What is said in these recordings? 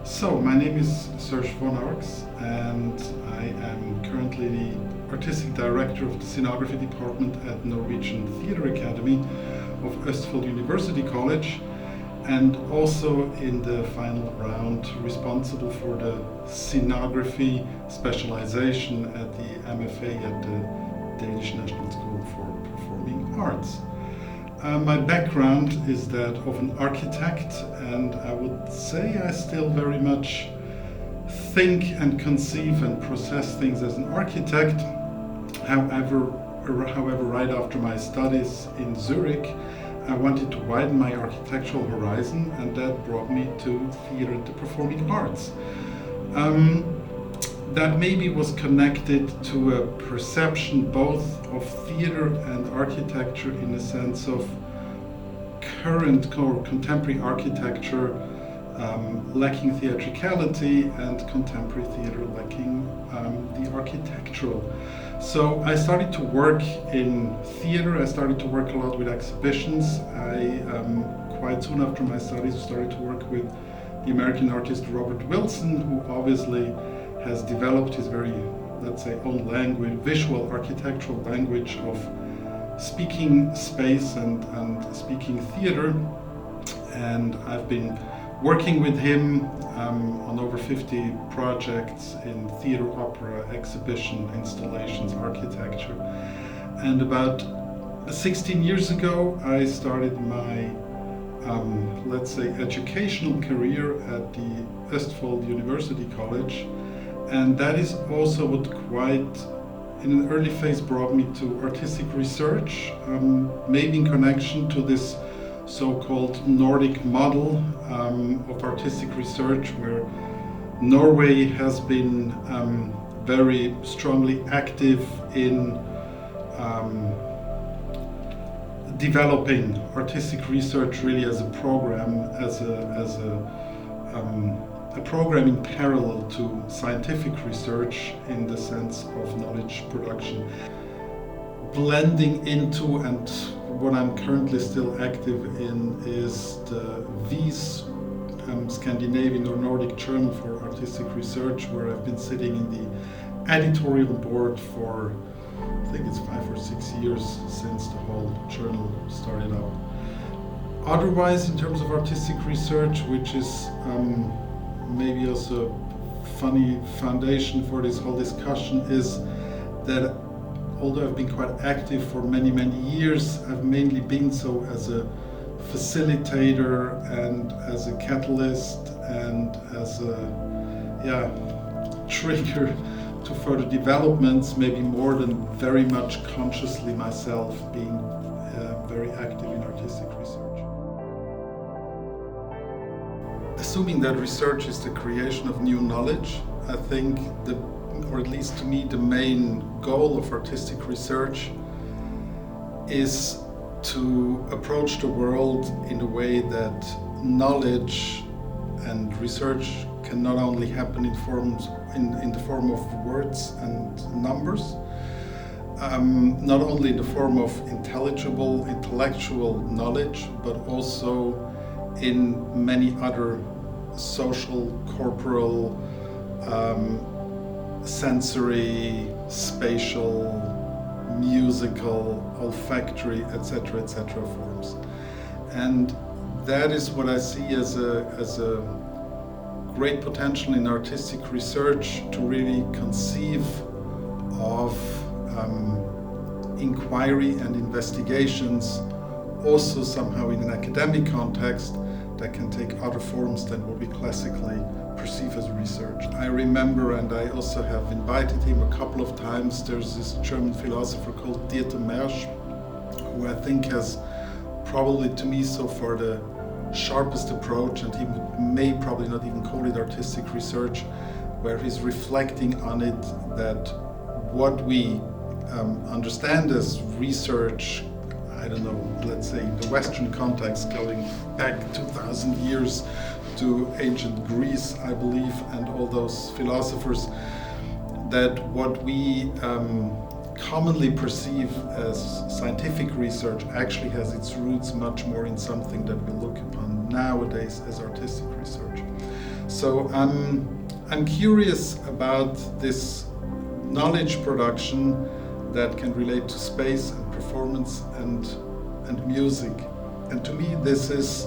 So, my name is Serge Von Arx, and I am currently the Artistic Director of the Scenography Department at Norwegian Theatre Academy of Østfold University College, and also in the final round responsible for the scenography specialization at the MFA at the Danish National School for Performing Arts. My background is that of an architect, and I would say I still very much think and conceive and process things as an architect. However, right after my studies in Zurich, I wanted to widen my architectural horizon, and that brought me to theatre and the performing arts. That maybe was connected to a perception both of theatre and architecture in the sense of current or contemporary architecture lacking theatricality and contemporary theatre lacking the architectural. So I started to work in theatre. I started to work a lot with exhibitions. I quite soon after my studies started to work with the American artist Robert Wilson, who obviously has developed his very, let's say, own language, visual architectural language of speaking space and speaking theater. And I've been working with him on over 50 projects in theater, opera, exhibition, installations, architecture. And about 16 years ago, I started my let's say, educational career at the Østfold University College. And that is also what quite, in an early phase, brought me to artistic research, maybe in connection to this so-called Nordic model of artistic research, where Norway has been very strongly active in developing artistic research really as a program, as a program in parallel to scientific research in the sense of knowledge production. Blending into, and what I'm currently still active in, is the VIS, Scandinavian or Nordic Journal for Artistic Research, where I've been sitting in the editorial board for, I think it's 5 or 6 years since the whole journal started up. Otherwise, in terms of artistic research, which is maybe also a funny foundation for this whole discussion, is that although I've been quite active for many years, I've mainly been so as a facilitator and as a catalyst and as a trigger to further developments, maybe more than very much consciously myself being very active in artistic research. Assuming that research is the creation of new knowledge, I think or at least to me, the main goal of artistic research is to approach the world in a way that knowledge and research can not only happen in the form of words and numbers, not only in the form of intelligible, intellectual knowledge, but also in many other social, corporal, sensory, spatial, musical, olfactory, etc., forms. And that is what I see as a great potential in artistic research, to really conceive of inquiry and investigations also somehow in an academic context that can take other forms than what we classically perceive as research. I remember, and I also have invited him a couple of times, there's this German philosopher called Dieter Mersch, who I think has probably, to me so far, the sharpest approach, and he may probably not even call it artistic research, where he's reflecting on it, that what we understand as research, I don't know, let's say in the Western context, going back 2,000 years to ancient Greece, I believe, and all those philosophers, that what we commonly perceive as scientific research actually has its roots much more in something that we look upon nowadays as artistic research. So I'm curious about this knowledge production that can relate to space and performance and music. And to me, this is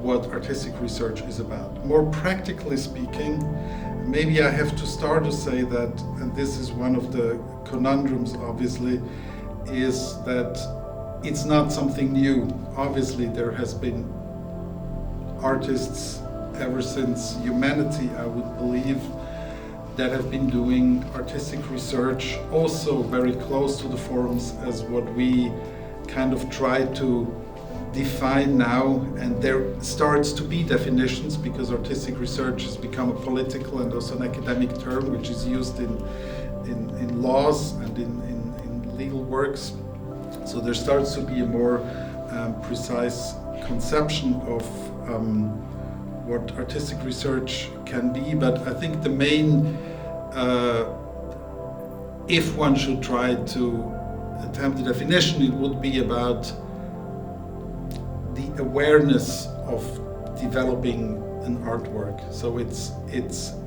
what artistic research is about. More practically speaking, maybe I have to start to say that, and this is one of the conundrums obviously, is that it's not something new. Obviously there has been artists ever since humanity, I would believe, that have been doing artistic research, also very close to the forms as what we kind of try to define now. And there starts to be definitions, because artistic research has become a political and also an academic term which is used in laws and in legal works. So there starts to be a more precise conception of what artistic research can be. But I think the main, if one should try to attempt a definition, it would be about the awareness of developing an artwork. So it's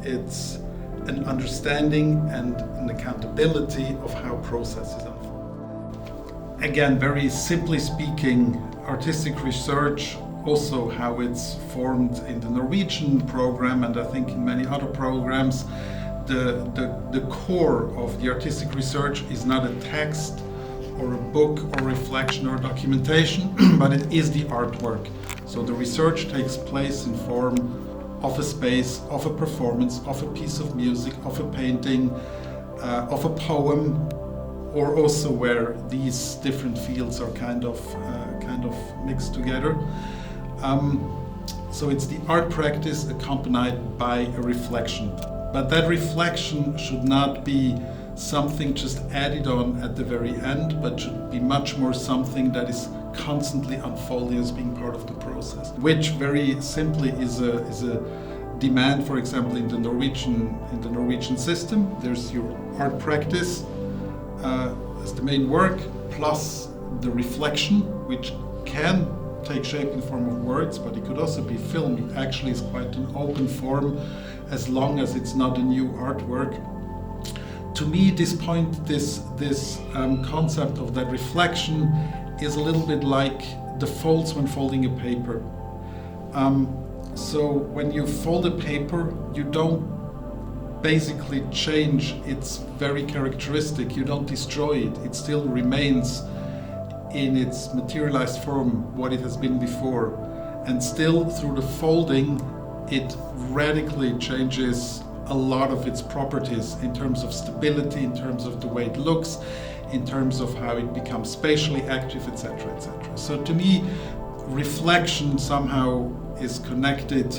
an understanding and an accountability of how processes unfold. Again, very simply speaking, artistic research, also how it's formed in the Norwegian program, and I think in many other programs, the core of the artistic research is not a text or a book or reflection or documentation, but it is the artwork. So the research takes place in form of a space, of a performance, of a piece of music, of a painting, of a poem, or also where these different fields are kind of mixed together. So it's the art practice accompanied by a reflection. But that reflection should not be something just added on at the very end, but should be much more something that is constantly unfolding as being part of the process, which very simply is a demand, for example, in the Norwegian system. There's your art practice as the main work, plus the reflection, which can take shape in the form of words, but it could also be film. It actually is quite an open form, as long as it's not a new artwork. To me, this concept of that reflection is a little bit like the folds when folding a paper. So when you fold a paper, you don't basically change its very characteristic. You don't destroy it. It still remains in its materialized form, what it has been before. And still, through the folding, it radically changes a lot of its properties in terms of stability, in terms of the way it looks, in terms of how it becomes spatially active, etc., etc. So to me, reflection somehow is connected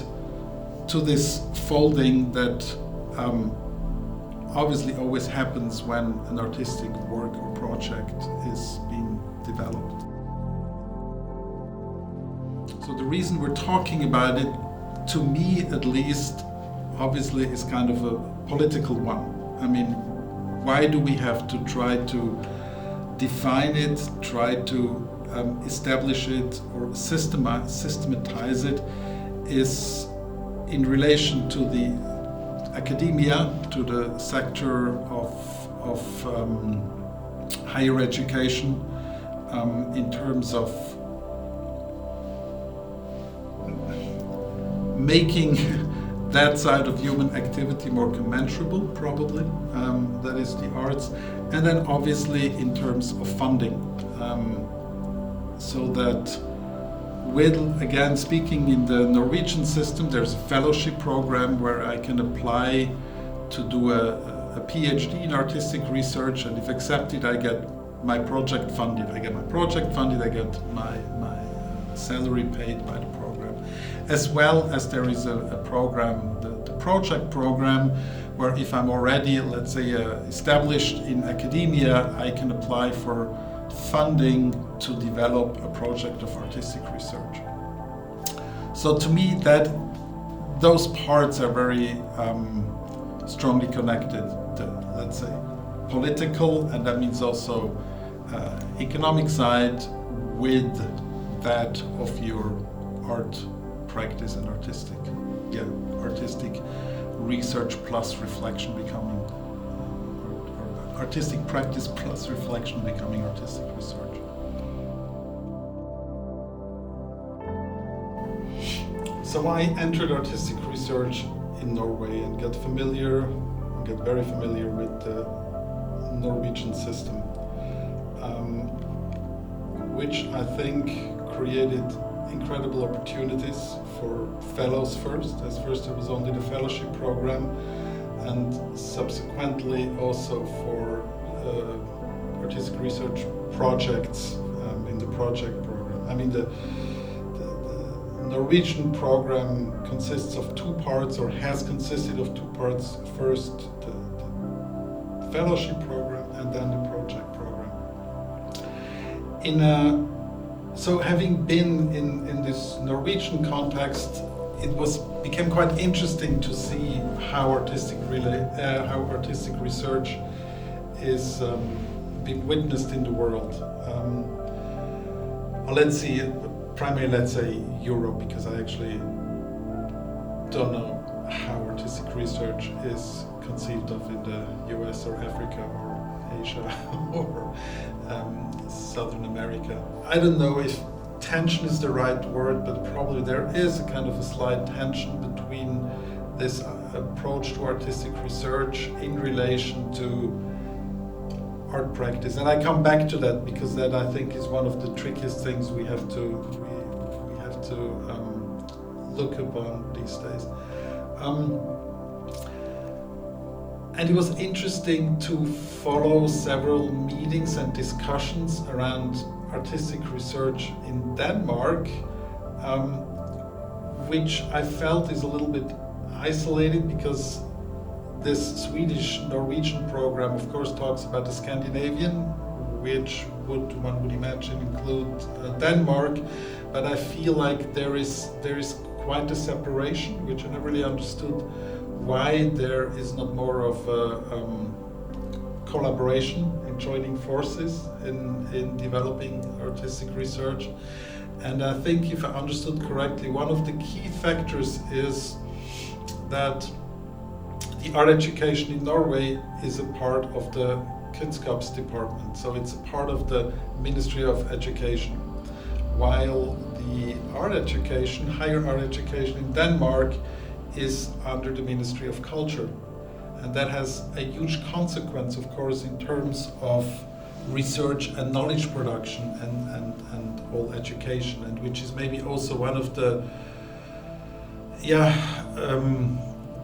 to this folding that obviously always happens when an artistic work or project is being developed. So the reason we're talking about it, to me at least, obviously is kind of a political one. I mean, why do we have to try to define it, try to establish it or systematize it, is in relation to the academia, to the sector of higher education, in terms of making that side of human activity more commensurable, probably, that is the arts, and then obviously in terms of funding, so that with, again, speaking in the Norwegian system, there's a fellowship program where I can apply to do a PhD in artistic research, and if accepted, I get my project funded. I get my salary paid by the program. As well as there is a program, the project program, where if I'm already, let's say, established in academia, I can apply for funding to develop a project of artistic research. So to me, those parts are very strongly connected. The, let's say, political, and that means also economic side, with that of your art practice and artistic research plus reflection becoming artistic practice plus reflection becoming artistic research. So I entered artistic research in Norway and got very familiar with the Norwegian system, which I think created incredible opportunities for fellows first. As first it was only the fellowship program, and subsequently also for artistic research projects in the project program. I mean, the Norwegian program consists of two parts, or has consisted of two parts. First, the fellowship program, and then the project program. So having been in this Norwegian context, it became quite interesting to see how artistic research is being witnessed in the world. Let's say Europe, because I actually don't know how artistic research is conceived of in the US or Africa or Asia or Southern America. I don't know if tension is the right word, but probably there is a kind of a slight tension between this approach to artistic research in relation to art practice. And I come back to that because that, I think, is one of the trickiest things we have to look upon these days. And it was interesting to follow several meetings and discussions around artistic research in Denmark, which I felt is a little bit isolated, because this Swedish-Norwegian program, of course, talks about the Scandinavian, which one would imagine include Denmark, but I feel like there is quite a separation, which I never really understood why there is not more of a collaboration in joining forces in developing artistic research. And I think, if I understood correctly, one of the key factors is that the art education in Norway is a part of the Kunnskaps department, so it's a part of the Ministry of Education, while the higher art education in Denmark is under the Ministry of Culture. And that has a huge consequence, of course, in terms of research and knowledge production and all education, and which is maybe also one of the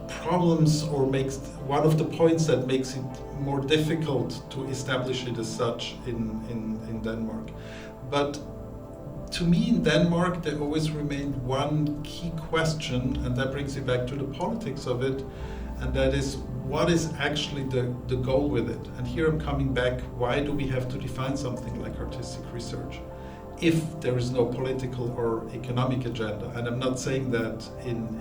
problems, or makes one of the points that makes it more difficult to establish it as such in Denmark. But to me, in Denmark, there always remained one key question, and that brings you back to the politics of it, and that is, what is actually the goal with it? And here I'm coming back, why do we have to define something like artistic research if there is no political or economic agenda? And I'm not saying that in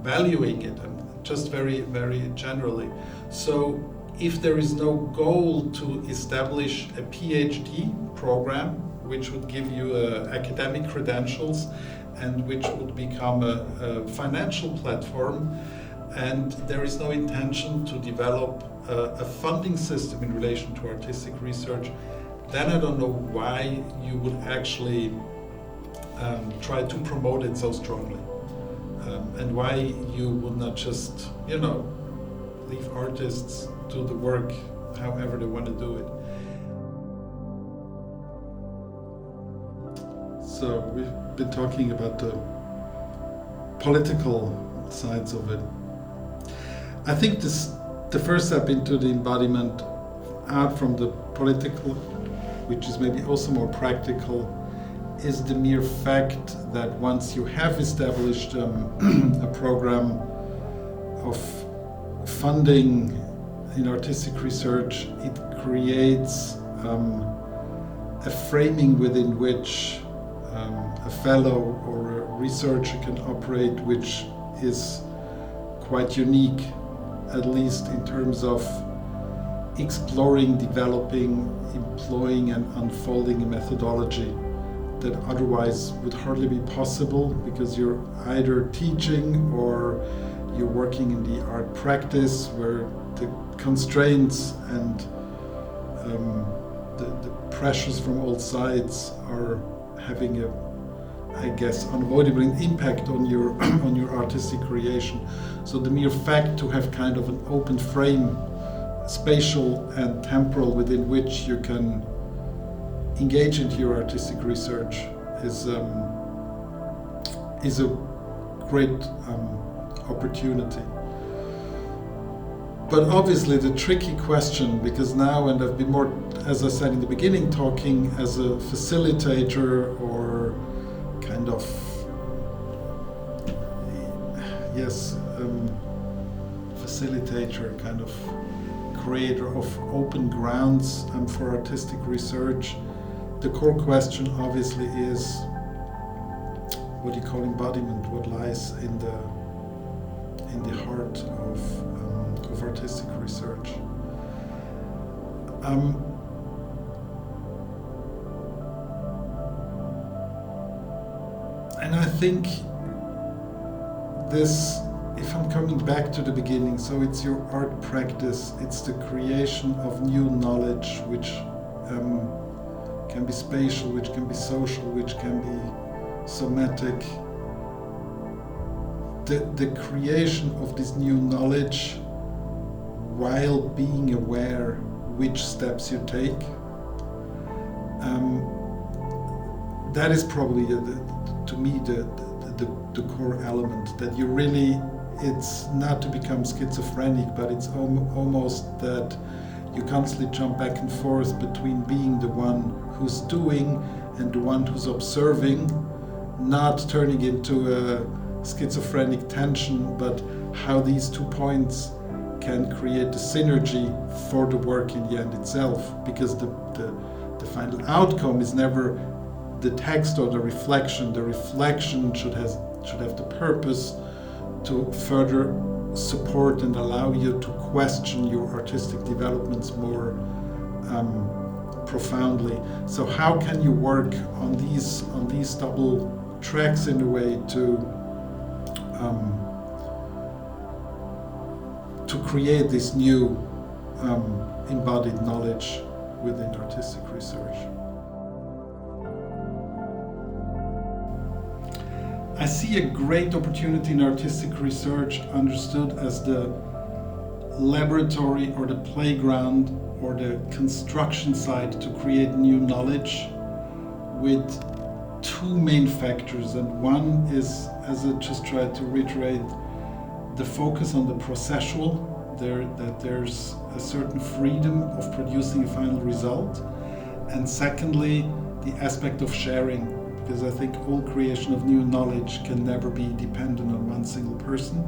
valuing it, I'm just very, very generally. So if there is no goal to establish a PhD program, which would give you academic credentials and which would become a financial platform, and there is no intention to develop a funding system in relation to artistic research, then I don't know why you would actually try to promote it so strongly, and why you would not just, leave artists to the work however they want to do it. So we've been talking about the political sides of it. I think the first step into the embodiment out from the political, which is maybe also more practical, is the mere fact that once you have established a program of funding in artistic research, it creates a framing within which a fellow or a researcher can operate, which is quite unique, at least in terms of exploring, developing, employing and unfolding a methodology that otherwise would hardly be possible, because you're either teaching or you're working in the art practice where the constraints and the pressures from all sides are having a, I guess, unavoidable impact on your on your artistic creation. So the mere fact to have kind of an open frame, spatial and temporal, within which you can engage into your artistic research is a great opportunity. But obviously the tricky question, because now, and I've been more, as I said in the beginning, talking as a facilitator or kind of, facilitator, kind of creator of open grounds for artistic research. The core question obviously is what you call embodiment, what lies in the heart of artistic research. And I think this, if I'm coming back to the beginning, so it's your art practice, it's the creation of new knowledge, which can be spatial, which can be social, which can be somatic. The creation of this new knowledge while being aware which steps you take. That is probably, to me, the core element, that you really, it's not to become schizophrenic, but it's almost that you constantly jump back and forth between being the one who's doing and the one who's observing, not turning into a schizophrenic tension, but how these 2 points can create the synergy for the work in the end itself, because the final outcome is never the text or the reflection. The reflection should have the purpose to further support and allow you to question your artistic developments more profoundly. So how can you work on these double tracks in a way to create this new embodied knowledge within artistic research? I see a great opportunity in artistic research understood as the laboratory or the playground or the construction site to create new knowledge, with 2 main factors. And one is, as I just tried to reiterate, the focus on the processual, that there's a certain freedom of producing a final result. And secondly, the aspect of sharing, because I think all creation of new knowledge can never be dependent on one single person.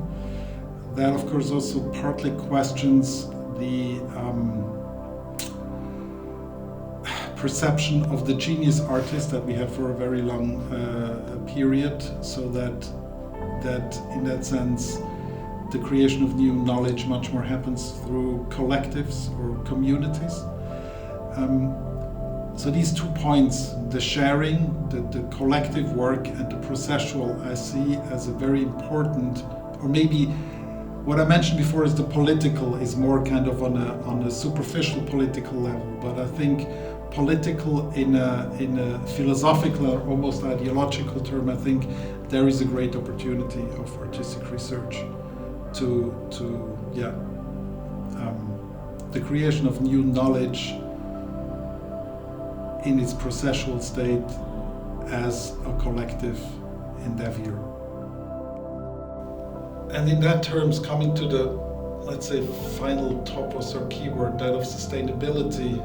That, of course, also partly questions the perception of the genius artist that we have for a very long period, so that in that sense the creation of new knowledge much more happens through collectives or communities. So these 2 points, the sharing, the collective work, and the processual, I see as a very important, or maybe what I mentioned before is the political is more kind of on a superficial political level, but I think political in a philosophical or almost ideological term, I think there is a great opportunity of artistic research the creation of new knowledge in its processual state as a collective endeavor. And in that terms, coming to the, let's say, final topos or keyword, that of sustainability,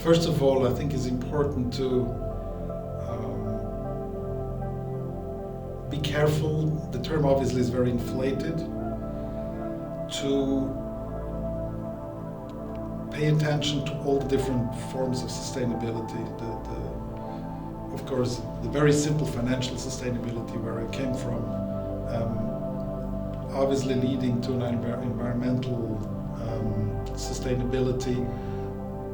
first of all, I think is important to be careful. The term obviously is very inflated. To pay attention to all the different forms of sustainability. Of course, the very simple financial sustainability where I came from, obviously leading to an environmental sustainability,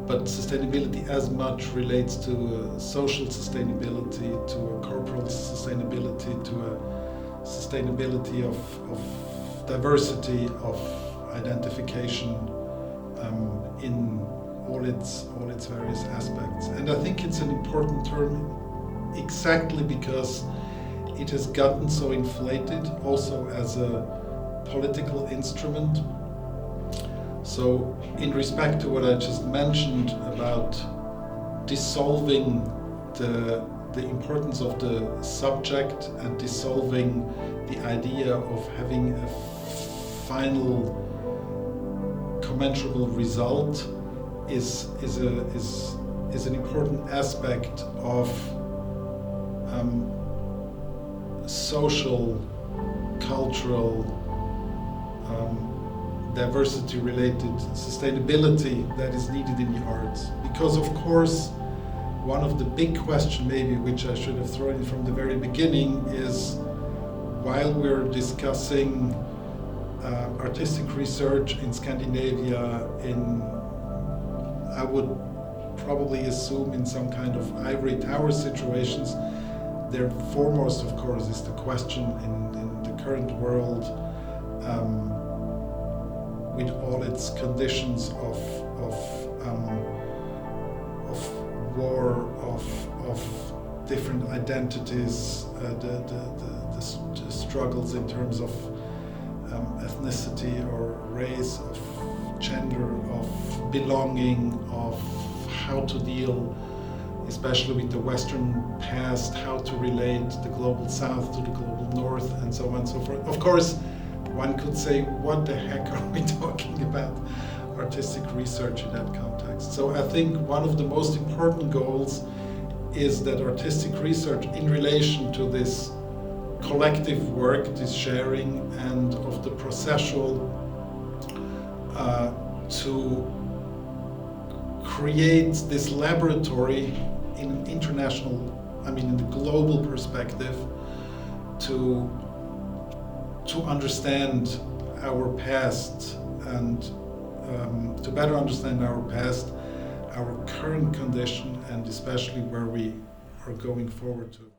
but sustainability as much relates to social sustainability, to a corporal sustainability, to a sustainability of diversity, of identification in all its various aspects. And I think it's an important term exactly because it has gotten so inflated also as a political instrument. So in respect to what I just mentioned about dissolving the importance of the subject and dissolving the idea of having a final commensurable result is an important aspect of social, cultural, diversity-related sustainability that is needed in the arts. Because of course, one of the big questions maybe, which I should have thrown in from the very beginning, is while we're discussing artistic research in Scandinavia, I would probably assume in some kind of ivory tower situations, there foremost, of course, is the question in the current world, with all its conditions of war, of different identities, the struggles in terms of ethnicity or race, of gender, of belonging, of how to deal, especially with the Western past, how to relate the global South to the global North, and so on and so forth. Of course, one could say, what the heck are we talking about artistic research in that context? So I think one of the most important goals is that artistic research in relation to this collective work, this sharing, and of the processual, to create this laboratory in international, in the global perspective, to understand our past and to better understand our past, our current condition, and especially where we are going forward to.